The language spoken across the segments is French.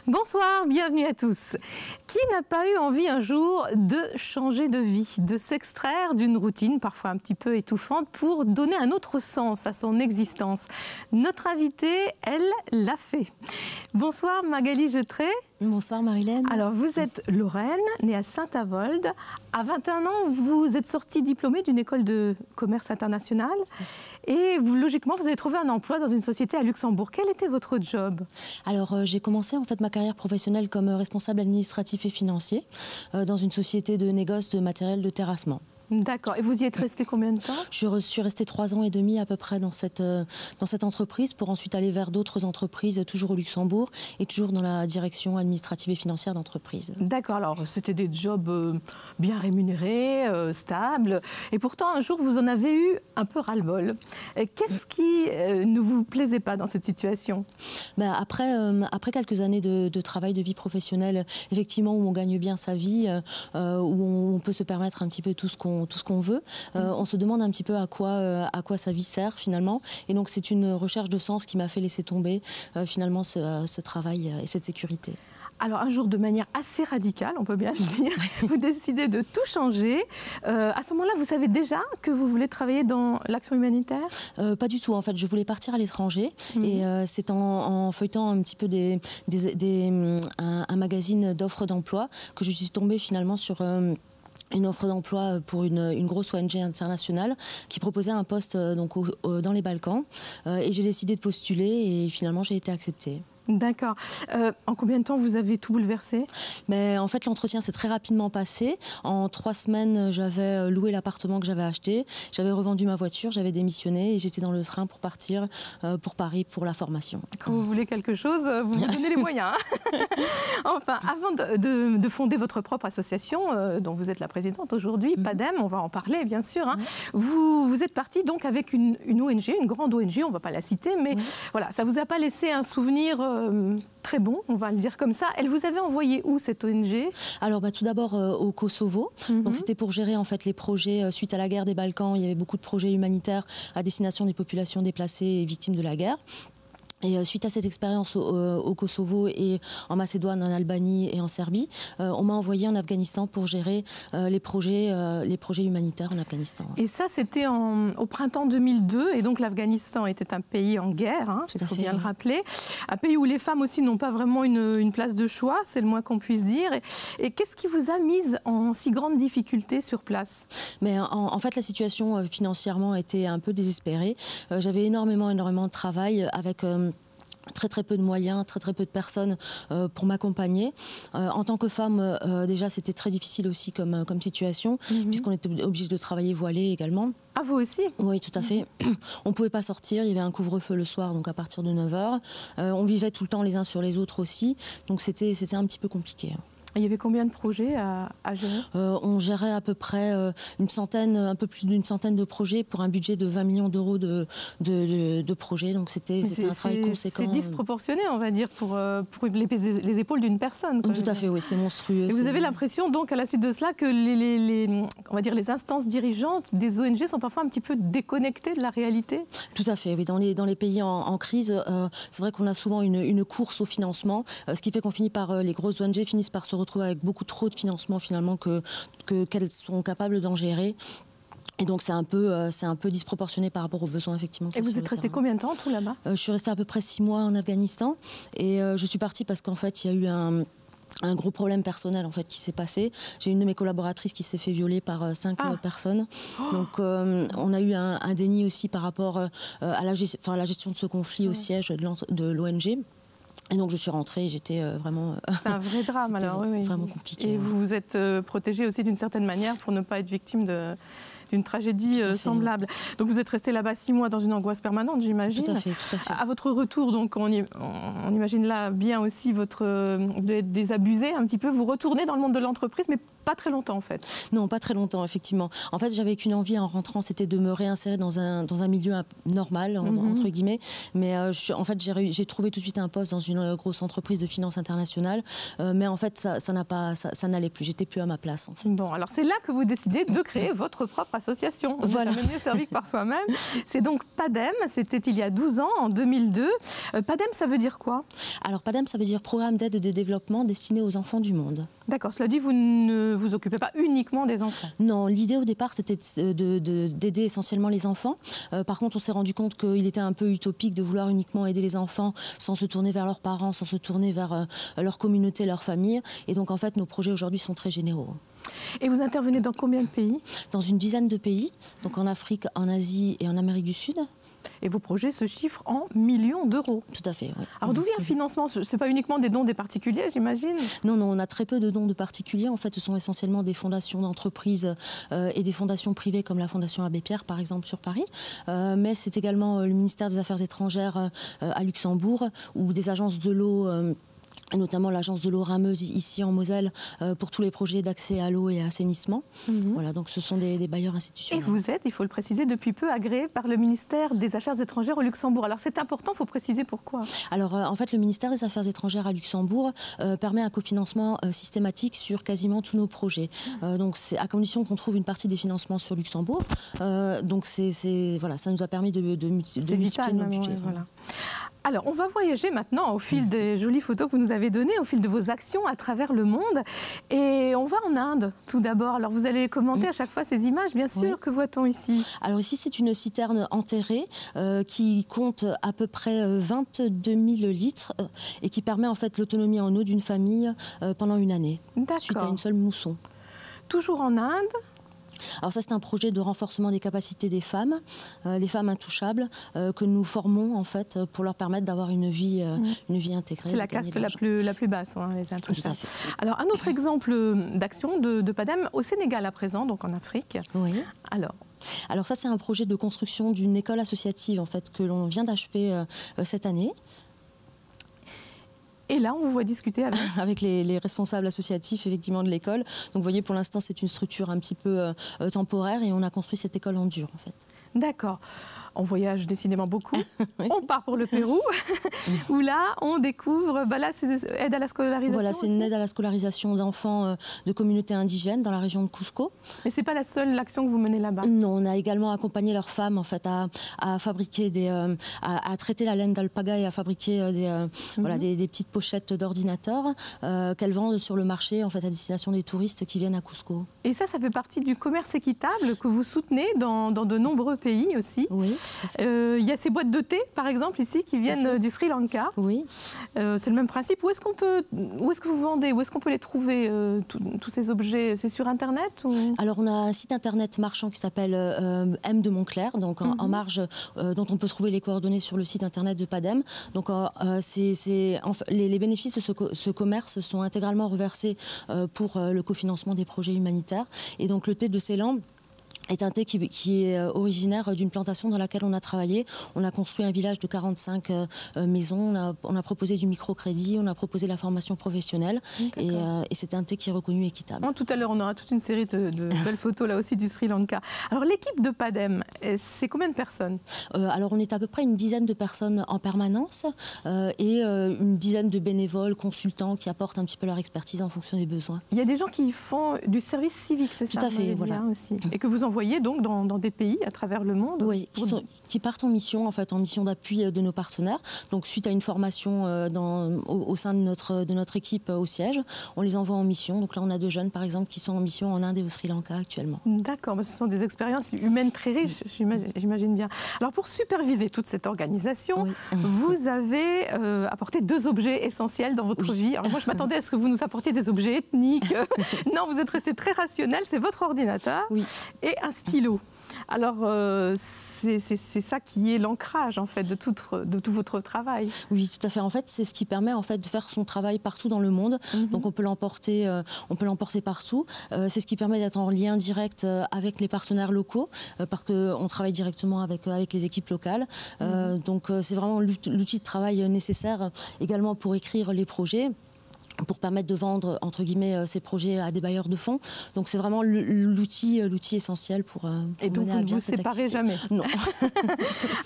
Bonsoir, bienvenue à tous. Qui n'a pas eu envie un jour de changer de vie, de s'extraire d'une routine parfois un petit peu étouffante pour donner un autre sens à son existence? Notre invitée, elle, l'a fait. Bonsoir Magali Jetré. Bonsoir Marilène. Alors vous êtes Lorraine, née à Saint-Avold. À 21 ans, vous êtes sortie diplômée d'une école de commerce international. Et vous, logiquement, vous avez trouvé un emploi dans une société à Luxembourg. Quel était votre job? Alors j'ai commencé en fait ma carrière professionnelle comme responsable administratif et financier dans une société de négoce de matériel de terrassement. D'accord. Et vous y êtes resté combien de temps? Je suis restée 3 ans et demi à peu près dans cette entreprise pour ensuite aller vers d'autres entreprises, toujours au Luxembourg et toujours dans la direction administrative et financière d'entreprise. D'accord. Alors c'était des jobs bien rémunérés, stables. Et pourtant un jour vous en avez eu un peu ras-le-bol. Qu'est-ce qui ne vous plaisait pas dans cette situation? Après quelques années de travail, de vie professionnelle, effectivement où on gagne bien sa vie, où on peut se permettre un petit peu tout ce qu'on veut, on se demande un petit peu à quoi sa vie sert finalement. Et donc c'est une recherche de sens qui m'a fait laisser tomber finalement ce travail et cette sécurité. Alors un jour, de manière assez radicale, on peut bien le dire, vous décidez de tout changer. À ce moment-là, vous savez déjà que vous voulez travailler dans l'action humanitaire? Pas du tout, en fait. Je voulais partir à l'étranger. Et c'est en feuilletant un petit peu un magazine d'offres d'emploi que je suis tombée finalement sur une offre d'emploi pour une grosse ONG internationale qui proposait un poste dans les Balkans. Et j'ai décidé de postuler et finalement j'ai été acceptée. D'accord. En combien de temps vous avez tout bouleversé? En fait, l'entretien s'est très rapidement passé. En 3 semaines, j'avais loué l'appartement que j'avais acheté, j'avais revendu ma voiture, j'avais démissionné et j'étais dans le train pour partir pour Paris pour la formation. Quand vous voulez quelque chose, vous vous donnez les moyens. Enfin, avant de fonder votre propre association, dont vous êtes la présidente aujourd'hui, PADEM, on va en parler bien sûr, hein, vous êtes partie donc avec une ONG, une grande ONG, on ne va pas la citer, mais voilà, ça ne vous a pas laissé un souvenir très bon, on va le dire comme ça. Elle vous avait envoyé où cette ONG? Alors tout d'abord au Kosovo. Donc c'était pour gérer en fait les projets suite à la guerre des Balkans. Il y avait beaucoup de projets humanitaires à destination des populations déplacées et victimes de la guerre. Et suite à cette expérience au Kosovo et en Macédoine, en Albanie et en Serbie, on m'a envoyé en Afghanistan pour gérer les projets humanitaires en Afghanistan. Et ça, c'était au printemps 2002, et donc l'Afghanistan était un pays en guerre, hein, il faut bien le rappeler. Un pays où les femmes aussi n'ont pas vraiment une place de choix, c'est le moins qu'on puisse dire. Et qu'est-ce qui vous a mise en si grande difficulté sur place? En fait, la situation financièrement était un peu désespérée. J'avais énormément de travail avec très peu de moyens, très peu de personnes pour m'accompagner. En tant que femme, déjà, c'était très difficile aussi comme situation, puisqu'on était obligé de travailler voilée également. Ah, vous aussi? Oui, tout à fait. On ne pouvait pas sortir, il y avait un couvre-feu le soir, donc à partir de 9 h. On vivait tout le temps les uns sur les autres aussi, donc c'était un petit peu compliqué. Il y avait combien de projets à gérer? On gérait à peu près un peu plus d'une centaine de projets pour un budget de 20 millions d'euros de projets. Donc c'était un travail conséquent. C'est disproportionné, on va dire, pour les épaules d'une personne. Tout à fait, oui, c'est monstrueux. Et vous avez l'impression, donc, à la suite de cela, que on va dire, les instances dirigeantes des ONG sont parfois un petit peu déconnectées de la réalité? Tout à fait, oui. Dans les pays en crise, c'est vrai qu'on a souvent une course au financement, ce qui fait qu'on finit par, les grosses ONG finissent par se retrouver avec beaucoup trop de financement finalement qu'elles sont capables d'en gérer. Et donc c'est un peu disproportionné par rapport aux besoins effectivement. Et vous êtes resté combien de temps tout là-bas? Je suis restée à peu près 6 mois en Afghanistan et je suis partie parce qu'en fait il y a eu un gros problème personnel en fait qui s'est passé. J'ai une de mes collaboratrices qui s'est fait violer par 5 personnes. Donc on a eu un déni aussi par rapport à la gestion de ce conflit au siège de l'ONG. Et donc je suis rentrée et j'étais vraiment... C'est un vrai drame alors, oui. Vraiment compliqué. Et vous vous êtes protégée aussi d'une certaine manière pour ne pas être victime d'une tragédie semblable. Donc vous êtes restée là-bas 6 mois dans une angoisse permanente, j'imagine. Tout à fait, tout à fait. À votre retour, donc on imagine là bien aussi vous êtes désabusée un petit peu. Vous retournez dans le monde de l'entreprise, mais pas très longtemps en fait. Non, pas très longtemps, effectivement. En fait, j'avais qu'une envie en rentrant, c'était de me réinsérer dans un milieu normal, entre guillemets. Mais en fait, j'ai trouvé tout de suite un poste dans une grosse entreprise de finance internationale. Mais en fait, ça n'allait plus. J'étais plus à ma place. En fait. Bon, alors c'est là que vous décidez de créer votre propre association. Voilà. Ça mieux servi que par soi-même. C'est donc PADEM, c'était il y a 12 ans, en 2002. PADEM, ça veut dire quoi? Alors PADEM, ça veut dire Programme d'aide et de développement destiné aux enfants du monde. D'accord, cela dit, vous ne vous occupez pas uniquement des enfants? Non, l'idée au départ, c'était d'aider essentiellement les enfants. Par contre, on s'est rendu compte qu'il était un peu utopique de vouloir uniquement aider les enfants sans se tourner vers leurs parents, sans se tourner vers leur communauté, leur famille. Et donc, en fait, nos projets aujourd'hui sont très généraux. Et vous intervenez dans combien de pays? Dans une dizaine de pays, donc en Afrique, en Asie et en Amérique du Sud. Et vos projets se chiffrent en millions d'euros. Tout à fait, oui. Alors d'où vient le financement? Ce n'est pas uniquement des dons des particuliers, j'imagine? Non, on a très peu de dons de particuliers. En fait, ce sont essentiellement des fondations d'entreprises et des fondations privées comme la Fondation Abbé Pierre, par exemple, sur Paris. Mais c'est également le ministère des Affaires étrangères à Luxembourg ou des agences de l'eau... notamment l'agence de l'eau rameuse ici en Moselle pour tous les projets d'accès à l'eau et à assainissement. Voilà, donc ce sont des bailleurs institutionnels. Et vous êtes, il faut le préciser, depuis peu agréé par le ministère des Affaires étrangères au Luxembourg. Alors c'est important, il faut préciser pourquoi. Alors en fait, le ministère des Affaires étrangères à Luxembourg permet un cofinancement systématique sur quasiment tous nos projets. Donc c'est à condition qu'on trouve une partie des financements sur Luxembourg. Donc voilà, ça nous a permis de multiplier nos budgets. Voilà. Alors, on va voyager maintenant au fil des jolies photos que vous nous avez données, au fil de vos actions à travers le monde. Et on va en Inde, tout d'abord. Alors, vous allez commenter à chaque fois ces images, bien sûr. Oui. Que voit-on ici? Alors ici, c'est une citerne enterrée qui compte à peu près 22 000 litres et qui permet en fait l'autonomie en eau d'une famille pendant une année, suite à une seule mousson. Toujours en Inde? Alors ça, c'est un projet de renforcement des capacités des femmes intouchables, que nous formons en fait pour leur permettre d'avoir une vie intégrée. C'est la caste la plus basse, hein, les intouchables. Alors un autre exemple d'action de PADEM au Sénégal à présent, donc en Afrique. Oui. Alors ça, c'est un projet de construction d'une école associative en fait que l'on vient d'achever cette année. Et là, on vous voit discuter avec les responsables associatifs effectivement de l'école. Donc vous voyez, pour l'instant, c'est une structure un petit peu temporaire et on a construit cette école en dur en fait. D'accord. On voyage décidément beaucoup. Oui. On part pour le Pérou, où là, on découvre... là, c'est aide à la scolarisation. Voilà, c'est une aide à la scolarisation d'enfants de communautés indigènes dans la région de Cusco. Mais ce n'est pas la seule action que vous menez là-bas? Non, on a également accompagné leurs femmes en fait, à fabriquer à traiter la laine d'alpaga et à fabriquer des petites pochettes d'ordinateurs qu'elles vendent sur le marché en fait, à destination des touristes qui viennent à Cusco. Et ça fait partie du commerce équitable que vous soutenez dans de nombreux pays aussi. Oui. Il y a ces boîtes de thé, par exemple, ici, qui viennent du Sri Lanka. Oui. C'est le même principe. Où est-ce que vous vendez? Où est-ce qu'on peut les trouver, tous ces objets? C'est sur Internet ou... Alors, on a un site Internet marchand qui s'appelle M de Montclair, donc en marge, dont on peut trouver les coordonnées sur le site Internet de PADEM. Donc, les bénéfices de ce commerce sont intégralement reversés pour le cofinancement des projets humanitaires. Et donc, le thé de Ceylan est un thé qui est originaire d'une plantation dans laquelle on a travaillé. On a construit un village de 45 maisons, on a proposé du microcrédit, on a proposé la formation professionnelle et c'est un thé qui est reconnu équitable. Tout à l'heure, on aura toute une série de belles photos là aussi du Sri Lanka. Alors l'équipe de PADEM, c'est combien de personnes? Alors on est à peu près une dizaine de personnes en permanence et une dizaine de bénévoles, consultants qui apportent un petit peu leur expertise en fonction des besoins. Il y a des gens qui font du service civique, c'est ça? Tout à fait, voilà. Aussi. Et que vous envoyez donc dans des pays à travers le monde? Oui, qui partent en mission d'appui de nos partenaires. Donc suite à une formation au sein de notre équipe au siège, on les envoie en mission. Donc là, on a 2 jeunes, par exemple, qui sont en mission en Inde et au Sri Lanka actuellement. D'accord, mais ce sont des expériences humaines très riches, j'imagine bien. Alors pour superviser toute cette organisation, vous avez apporté 2 objets essentiels dans votre vie. Alors moi, je m'attendais à ce que vous nous apportiez des objets ethniques. Non, vous êtes resté très rationnel. C'est votre ordinateur et un stylo. Alors, c'est ça qui est l'ancrage, en fait, de tout votre travail. Oui, tout à fait. En fait, c'est ce qui permet, en fait, de faire son travail partout dans le monde. Donc, on peut l'emporter partout. C'est ce qui permet d'être en lien direct avec les partenaires locaux, parce qu'on travaille directement avec les équipes locales. Donc, c'est vraiment l'outil de travail nécessaire également pour écrire les projets. pour permettre de vendre, entre guillemets, ces projets à des bailleurs de fonds. Donc c'est vraiment l'outil essentiel pour et donc vous ne vous séparez jamais. Non.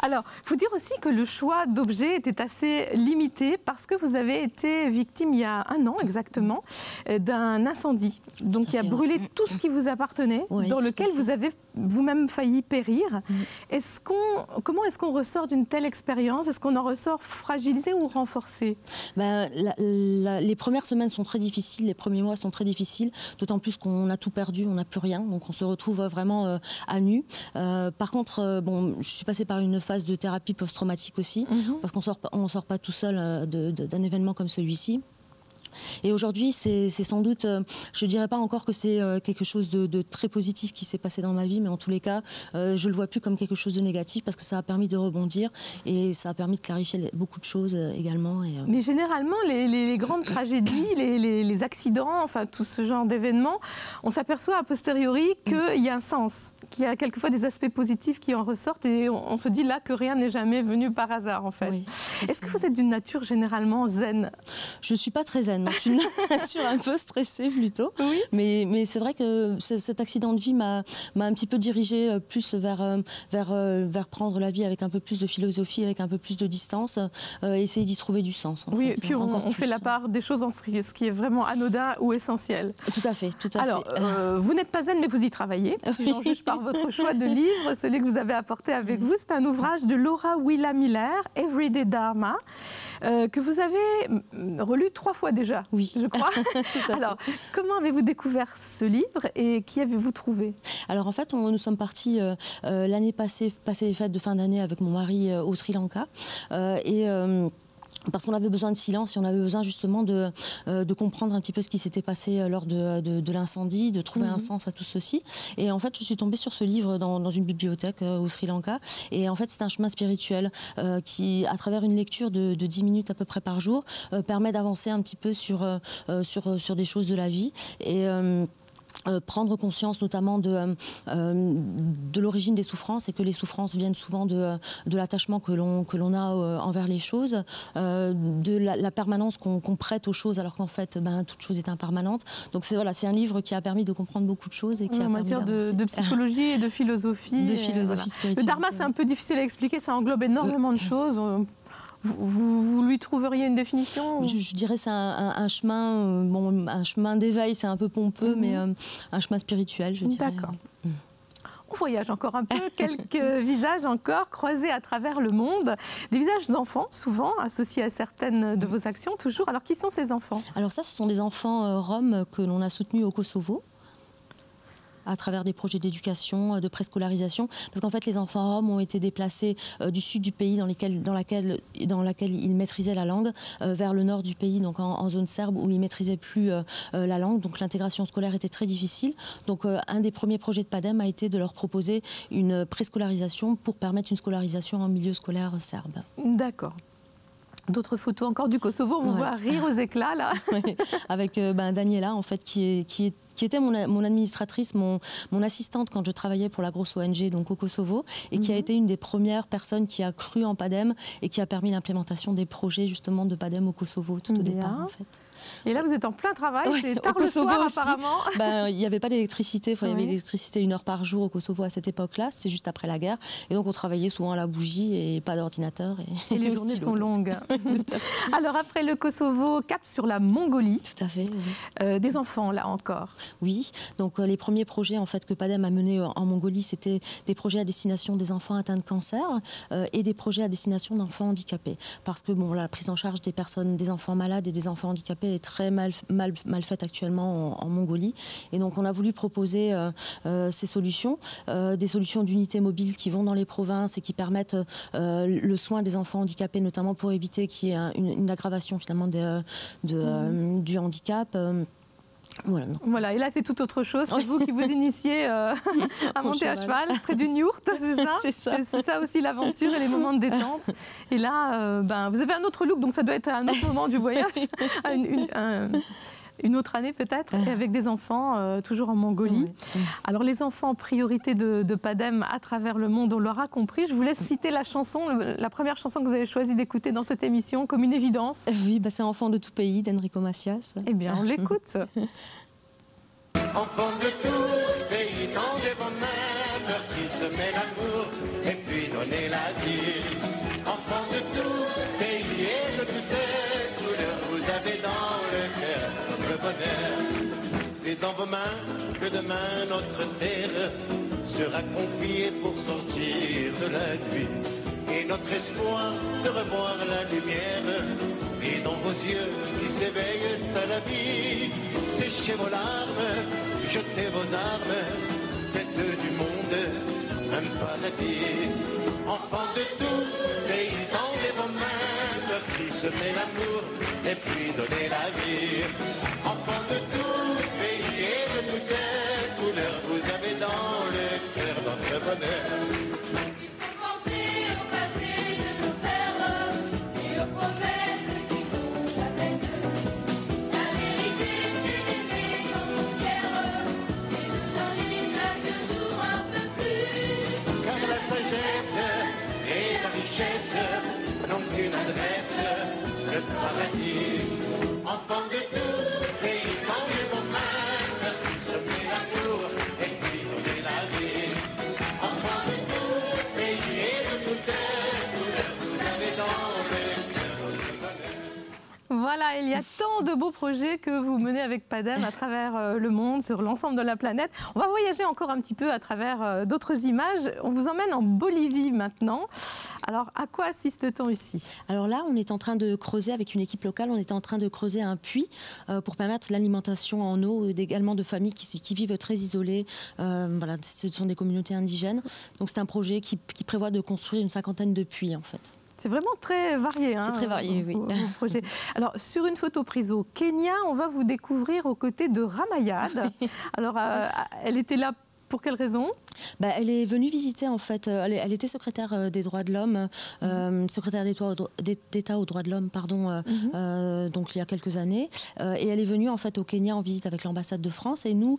Alors, il faut dire aussi que le choix d'objets était assez limité parce que vous avez été victime il y a 1 an exactement d'un incendie. Donc qui a brûlé tout ce qui vous appartenait, dans lequel vous avez vous-même failli périr. Comment est-ce qu'on ressort d'une telle expérience? Est-ce qu'on en ressort fragilisé ou renforcé? Les premières semaines sont très difficiles, les premiers mois sont très difficiles, d'autant plus qu'on a tout perdu, on n'a plus rien, donc on se retrouve vraiment à nu. Par contre, je suis passée par une phase de thérapie post-traumatique aussi, parce qu'on sort pas tout seul d'un événement comme celui-ci. Et aujourd'hui, c'est sans doute, je ne dirais pas encore que c'est quelque chose de très positif qui s'est passé dans ma vie, mais en tous les cas, je ne le vois plus comme quelque chose de négatif parce que ça a permis de rebondir et ça a permis de clarifier beaucoup de choses également. Mais généralement, les grandes tragédies, les accidents, enfin tout ce genre d'événements, on s'aperçoit a posteriori qu'il y a un sens, qu'il y a quelquefois des aspects positifs qui en ressortent et on se dit là que rien n'est jamais venu par hasard en fait. Oui. Est-ce que vous êtes d'une nature généralement zen? Je ne suis pas très zen. Je suis une nature un peu stressée plutôt, oui. mais c'est vrai que cet accident de vie m'a un petit peu dirigée plus vers prendre la vie avec un peu plus de philosophie, avec un peu plus de distance, essayer d'y trouver du sens. Oui, et puis on fait la part des choses en ce qui est vraiment anodin ou essentiel. Tout à fait, tout à fait. Alors, vous n'êtes pas zen, mais vous y travaillez. Si j'en juge par votre choix de livre, celui que vous avez apporté avec vous, c'est un ouvrage de Laura Willa Miller, Everyday Dharma, que vous avez relu 3 fois déjà. Oui, je crois. Alors, comment avez-vous découvert ce livre et qui avez-vous trouvé? Alors en fait, nous sommes partis l'année passée, passer les fêtes de fin d'année avec mon mari au Sri Lanka. Parce qu'on avait besoin de silence et on avait besoin justement de comprendre un petit peu ce qui s'était passé lors de l'incendie, de trouver un sens à tout ceci. Et en fait, je suis tombée sur ce livre dans une bibliothèque au Sri Lanka. Et en fait, c'est un chemin spirituel qui, à travers une lecture de 10 minutes à peu près par jour, permet d'avancer un petit peu sur des choses de la vie. Et prendre conscience notamment de l'origine des souffrances et que les souffrances viennent souvent de l'attachement que l'on a envers les choses, de la permanence qu'on prête aux choses alors qu'en fait toute chose est impermanente. Donc c'est un livre qui a permis de comprendre beaucoup de choses et qui en matière de psychologie et de philosophie. De philosophie spirituelle. Le dharma, c'est un peu difficile à expliquer, ça englobe énormément de choses. Vous lui trouveriez une définition? Je dirais c'est un chemin, un chemin d'éveil, c'est un peu pompeux, mais un chemin spirituel, je dirais. D'accord. On voyage encore un peu, quelques visages encore croisés à travers le monde. Des visages d'enfants, souvent associés à certaines de vos actions, toujours. Alors, qui sont ces enfants? Alors ça, ce sont des enfants roms que l'on a soutenus au Kosovo, à travers des projets d'éducation, de préscolarisation, parce qu'en fait les enfants roms ont été déplacés du sud du pays dans laquelle ils maîtrisaient la langue vers le nord du pays, donc en zone serbe où ils maîtrisaient plus la langue, donc l'intégration scolaire était très difficile. Donc un des premiers projets de PADEM a été de leur proposer une préscolarisation pour permettre une scolarisation en milieu scolaire serbe. D'accord. D'autres photos encore du Kosovo, on vous voit rire aux éclats là. Oui, avec Daniela en fait qui était mon administratrice, mon assistante quand je travaillais pour la grosse ONG donc au Kosovo et qui a été une des premières personnes qui a cru en PADEM et qui a permis l'implémentation des projets justement de PADEM au Kosovo tout au départ en fait. Et là, vous êtes en plein travail, c'est tard le soir aussi. Apparemment. Il n'y avait pas d'électricité, il y avait l'électricité 1 heure par jour au Kosovo à cette époque-là, c'était juste après la guerre. Et donc on travaillait souvent à la bougie et pas d'ordinateur. Et les journées sont longues. Alors après le Kosovo, cap sur la Mongolie. Tout à fait. Des enfants, là encore. Oui, donc les premiers projets en fait, que PADEM a menés en Mongolie, c'était des projets à destination des enfants atteints de cancer et des projets à destination d'enfants handicapés. Parce que la prise en charge des personnes, des enfants malades et des enfants handicapés est très mal faite actuellement en Mongolie. Et donc on a voulu proposer ces solutions, des solutions d'unités mobiles qui vont dans les provinces et qui permettent le soin des enfants handicapés, notamment pour éviter qu'il y ait une aggravation finalement du handicap. Voilà, et là c'est tout autre chose, c'est vous qui vous initiez à monter à cheval près d'une yourte, c'est ça? C'est ça aussi l'aventure et les moments de détente. Et là, vous avez un autre look, donc ça doit être à un autre moment du voyage, une autre année peut-être, et avec des enfants, toujours en Mongolie. Oui. Alors les enfants, priorité de PADEM à travers le monde, on l'aura compris. Je vous laisse citer la chanson, la première chanson que vous avez choisi d'écouter dans cette émission, comme une évidence. Oui, c'est Enfant de tout pays d'Enrico Macias. Eh bien, on l'écoute. Enfant de tout pays, tendez vos mains, leur qui semer l'amour et puis donner la vie. Enfant de tout pays et de toutes couleurs, vous avez dans le cœur votre bonheur. C'est dans vos mains que demain notre terre sera confiée pour sortir de la nuit. Et notre espoir de revoir la lumière et dans vos yeux qui s'éveillent à la vie. Séchez vos larmes, jetez vos armes, faites du monde un paradis. Enfants de tout pays, tendez vos mains, leur cri semez l'amour et puis donnez la vie. Enfants de tout pays et de toutes couleurs, vous avez dans le cœur notre bonheur. N'ont qu'une adresse, le paradis. Enfants de tout pays, tendez vos mains, semez l'amour et puis donnez la vie. Enfants de tout pays et de toutes couleurs, vous avez dans le cœur votre bonheur. Voilà, il y a tant de beaux projets que vous menez avec PADEM à travers le monde, sur l'ensemble de la planète. On va voyager encore un petit peu à travers d'autres images. On vous emmène en Bolivie maintenant. Alors, à quoi assiste-t-on ici? Alors là, on est en train de creuser, avec une équipe locale, on est en train de creuser un puits pour permettre l'alimentation en eau également de familles qui vivent très isolées. Voilà, ce sont des communautés indigènes. Donc c'est un projet qui prévoit de construire une 50aine de puits en fait. C'est vraiment très varié. C'est très varié, oui. Vos projets. Alors, sur une photo prise au Kenya, on va vous découvrir aux côtés de Ramayad. Alors, elle était là pour quelle raison? Elle est venue visiter, en fait, elle était secrétaire des droits de l'homme, secrétaire d'État aux droits de l'homme, pardon, donc il y a quelques années. Et elle est venue, en fait, au Kenya en visite avec l'ambassade de France. Et nous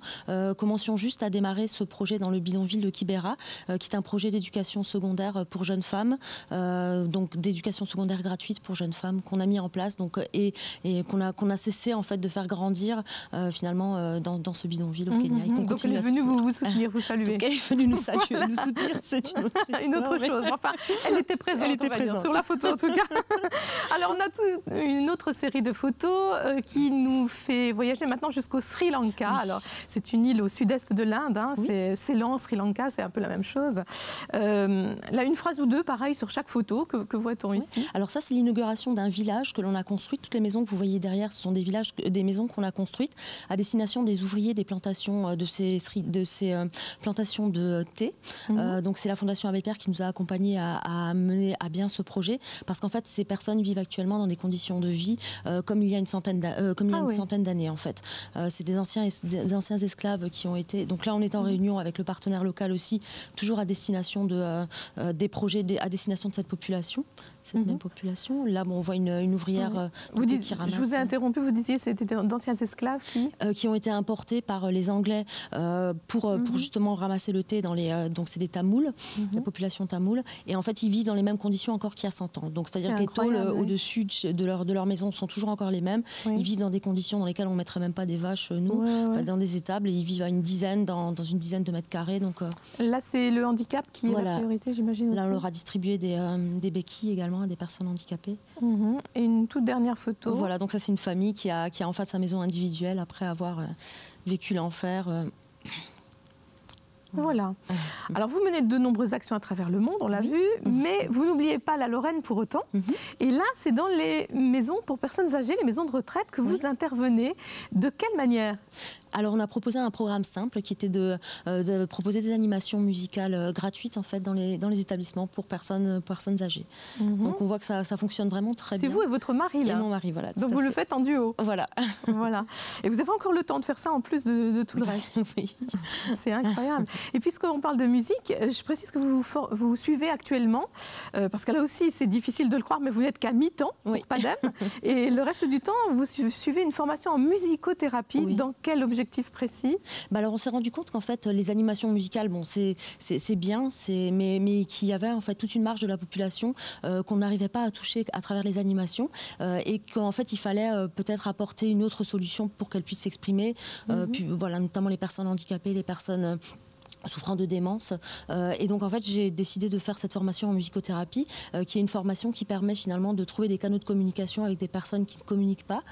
commencions juste à démarrer ce projet dans le bidonville de Kibera, qui est un projet d'éducation secondaire pour jeunes femmes, donc d'éducation secondaire gratuite pour jeunes femmes qu'on a mis en place donc, et qu'on a cessé, en fait, de faire grandir, finalement, dans ce bidonville au Kenya. Donc elle est venue vous soutenir, vous saluer. Donc, elle est venue nous saluer, voilà. Nous soutenir, c'est une autre chose. Enfin, elle était présente, sur la photo en tout cas. Alors, on a une autre série de photos qui nous fait voyager maintenant jusqu'au Sri Lanka. Oui. Alors, c'est une île au sud-est de l'Inde. Hein. Oui. C'est Ceylan, Sri Lanka, c'est un peu la même chose. Là, une phrase ou deux, pareil, sur chaque photo. Que voit-on ici? Alors ça, c'est l'inauguration d'un village que l'on a construit. Toutes les maisons que vous voyez derrière, ce sont des maisons qu'on a construites à destination des ouvriers des plantations de ces plantations de thé. Donc c'est la Fondation Abbé Pierre qui nous a accompagnés à mener à bien ce projet, parce qu'en fait ces personnes vivent actuellement dans des conditions de vie comme il y a une centaine d'années en fait. C'est des anciens esclaves qui ont été... Donc là on est en réunion avec le partenaire local aussi, toujours à destination des projets à destination de cette population. Même population. Là, on voit une ouvrière qui ramasse. Je vous ai interrompu, vous disiez que c'était d'anciens esclaves qui ont été importés par les Anglais pour justement ramasser le thé dans les... donc c'est des Tamouls, la population tamoule. Et en fait, ils vivent dans les mêmes conditions encore qu'il y a 100 ans. Donc c'est-à-dire que les tôles au-dessus de leur maison sont toujours encore les mêmes. Oui. Ils vivent dans des conditions dans lesquelles on ne mettrait même pas des vaches, nous, dans des étables. Et ils vivent à dans une dizaine de mètres carrés. Donc, là, c'est le handicap qui est la priorité, j'imagine aussi. Là, on leur a distribué des béquilles également à des personnes handicapées. Et une toute dernière photo. Voilà, donc ça c'est une famille qui a en face sa maison individuelle après avoir vécu l'enfer. Voilà. Alors, vous menez de nombreuses actions à travers le monde, on l'a vu, mais vous n'oubliez pas la Lorraine pour autant. Et là, c'est dans les maisons pour personnes âgées, les maisons de retraite, que vous intervenez. De quelle manière? Alors, on a proposé un programme simple qui était de proposer des animations musicales gratuites en fait dans les établissements pour personnes âgées. Donc, on voit que ça fonctionne vraiment très bien. C'est vous et votre mari là? Et mon mari, voilà. Donc, vous le faites en duo? Voilà. Voilà. Et vous avez encore le temps de faire ça en plus de tout le reste? Oui. C'est incroyable. Et puisqu'on parle de musique, je précise que vous suivez actuellement, parce que là aussi c'est difficile de le croire, mais vous n'êtes qu'à mi-temps pour PADEM, et le reste du temps vous suivez une formation en musicothérapie. Oui. Dans quel objectif précis? Alors on s'est rendu compte qu'en fait les animations musicales, bon, c'est bien, mais qu'il y avait en fait toute une marge de la population qu'on n'arrivait pas à toucher à travers les animations, et qu'en fait il fallait peut-être apporter une autre solution pour qu'elles puissent s'exprimer, puis voilà, notamment les personnes handicapées, les personnes souffrant de démence. Et donc en fait j'ai décidé de faire cette formation en musicothérapie, qui est une formation qui permet finalement de trouver des canaux de communication avec des personnes qui ne communiquent pas,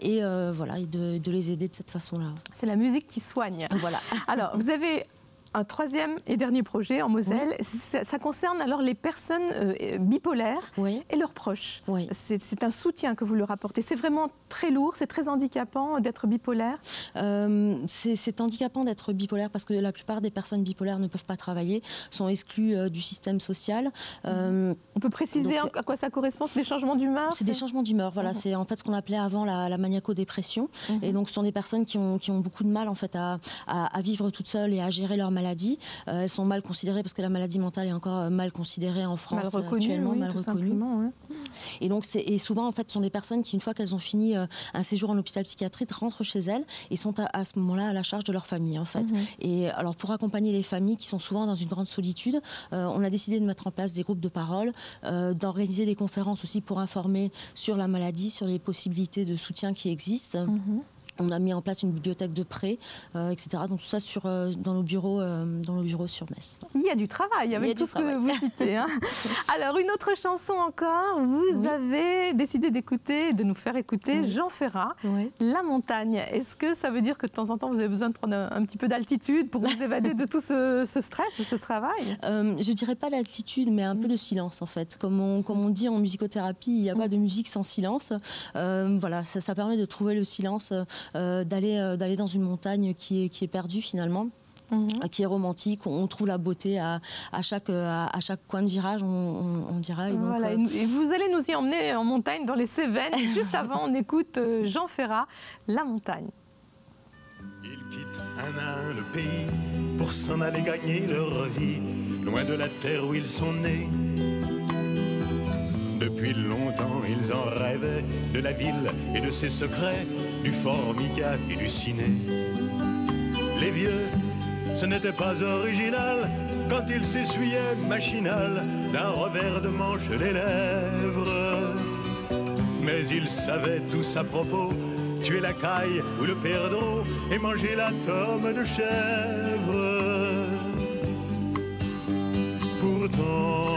et voilà, et de les aider de cette façon-là. C'est la musique qui soigne. Voilà. Alors vous avez un troisième et dernier projet en Moselle. Oui. Ça concerne alors les personnes bipolaires et leurs proches. Oui. C'est un soutien que vous leur apportez. C'est vraiment très lourd, c'est très handicapant d'être bipolaire. C'est handicapant d'être bipolaire parce que la plupart des personnes bipolaires ne peuvent pas travailler, sont exclues du système social. On peut préciser à quoi ça correspond? C'est des changements d'humeur? C'est des changements d'humeur, voilà. C'est en fait ce qu'on appelait avant la maniaco-dépression. Et donc ce sont des personnes qui ont beaucoup de mal en fait à vivre toutes seules et à gérer leur maladie. Elles sont mal considérées parce que la maladie mentale est encore mal considérée en France actuellement, mal reconnue. Et donc souvent en fait ce sont des personnes qui, une fois qu'elles ont fini un séjour en hôpital psychiatrique, rentrent chez elles et sont à ce moment-là à la charge de leur famille en fait. Et alors pour accompagner les familles qui sont souvent dans une grande solitude, on a décidé de mettre en place des groupes de parole, d'organiser des conférences aussi pour informer sur la maladie, sur les possibilités de soutien qui existent. On a mis en place une bibliothèque de prêt, etc. Donc tout ça dans nos bureaux sur Metz. Il y a du travail avec tout ce que vous citez. Hein. Alors une autre chanson encore, vous avez décidé de nous faire écouter Jean Ferrat, La Montagne. Est-ce que ça veut dire que de temps en temps vous avez besoin de prendre un petit peu d'altitude pour vous évader de tout ce stress, ce travail? Je dirais pas d'altitude, mais un peu de silence en fait. Comme on dit en musicothérapie, il n'y a pas de musique sans silence. Voilà, ça permet de trouver le silence. D'aller dans une montagne qui est perdue finalement, qui est romantique. On trouve la beauté à chaque coin de virage, on dira. Et donc, voilà, et vous allez nous y emmener en montagne dans les Cévennes. Juste avant, on écoute Jean Ferrat, La Montagne. Ils quittent un à un le pays pour s'en aller gagner leur vie, loin de la terre où ils sont nés. Depuis longtemps, ils en rêvaient de la ville et de ses secrets, du Formica et du ciné. Les vieux, ce n'était pas original quand ils s'essuyaient machinal d'un revers de manche les lèvres. Mais ils savaient tous à propos tuer la caille ou le perdreau et manger la tome de chèvre. Pourtant,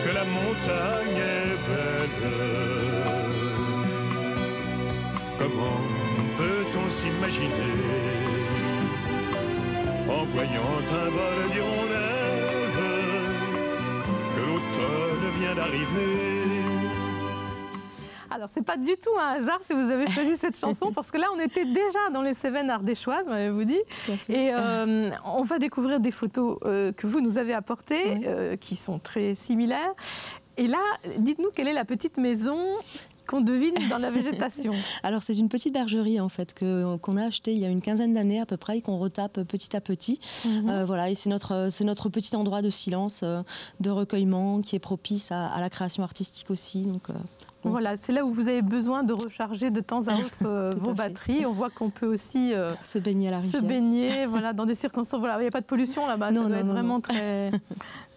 que la montagne est belle, comment peut-on s'imaginer en voyant un vol d'hirondelles que l'automne vient d'arriver? Alors, c'est pas du tout un hasard si vous avez choisi cette chanson, parce que là, on était déjà dans les Cévennes ardéchoises, m'avez-vous dit. Et on va découvrir des photos que vous nous avez apportées, qui sont très similaires. Et là, dites-nous quelle est la petite maison qu'on devine dans la végétation. Alors c'est une petite bergerie en fait qu'on a achetée il y a une quinzaine d'années à peu près et qu'on retape petit à petit. Voilà, et c'est notre petit endroit de silence, de recueillement qui est propice à la création artistique aussi. Donc, voilà, c'est là où vous avez besoin de recharger de temps à autre vos batteries. On voit qu'on peut aussi se baigner à la rivière. Se baigner, voilà, dans des circonstances. Voilà, il n'y a pas de pollution là-bas. Ça doit être vraiment très,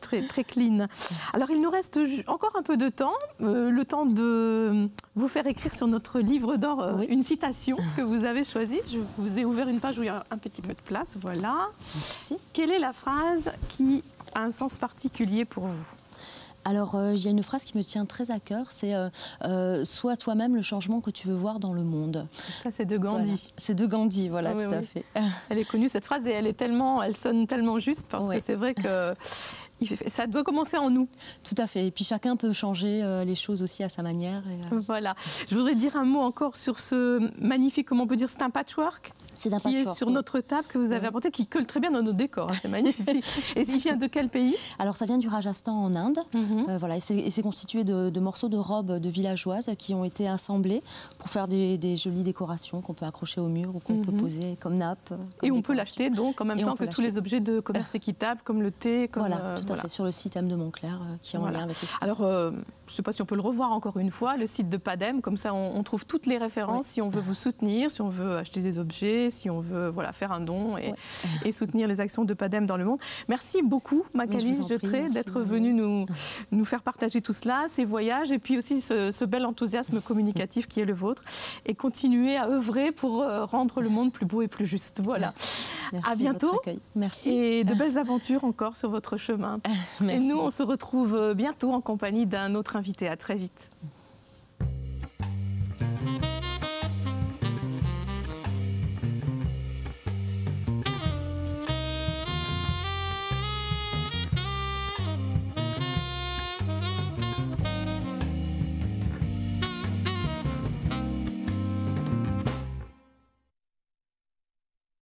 très clean. Alors, il nous reste encore un peu de temps, le temps de vous faire écrire sur notre livre d'or une citation que vous avez choisie. Je vous ai ouvert une page où il y a un petit peu de place. Voilà. Merci. Quelle est la phrase qui a un sens particulier pour vous? Alors, il y a une phrase qui me tient très à cœur, c'est « Sois toi-même le changement que tu veux voir dans le monde ». Ça, c'est de Gandhi. Voilà. C'est de Gandhi, voilà, tout à fait. Elle est connue, cette phrase, et elle sonne tellement juste, parce que c'est vrai que Ça doit commencer en nous. Tout à fait. Et puis chacun peut changer les choses aussi à sa manière. Voilà. Je voudrais dire un mot encore sur ce magnifique, comment on peut dire, c'est un patchwork. C'est un qui patchwork, est sur notre table que vous avez apporté, qui colle très bien dans nos décors. C'est magnifique. Et il vient de quel pays? Alors ça vient du Rajasthan en Inde. Voilà, et c'est constitué de morceaux de robes de villageoises qui ont été assemblés pour faire des jolies décorations qu'on peut accrocher au mur ou qu'on peut poser comme nappe. Et on peut l'acheter donc en même temps que tous les objets de commerce équitable comme le thé. Comme, voilà, tout à fait, sur le site M de Montclair qui est en lien avec le site. Alors, je ne sais pas si on peut le revoir encore une fois, le site de PADEM, comme ça on trouve toutes les références si on veut vous soutenir, si on veut acheter des objets, si on veut faire un don et soutenir les actions de PADEM dans le monde. Merci beaucoup, Magali Jetré, d'être venue nous faire partager tout cela, ces voyages et puis aussi ce bel enthousiasme communicatif qui est le vôtre et continuer à œuvrer pour rendre le monde plus beau et plus juste. Voilà. Merci à bientôt. Merci. Et de belles aventures encore sur votre chemin. Merci. Et nous, on se retrouve bientôt en compagnie d'un autre invité. À très vite.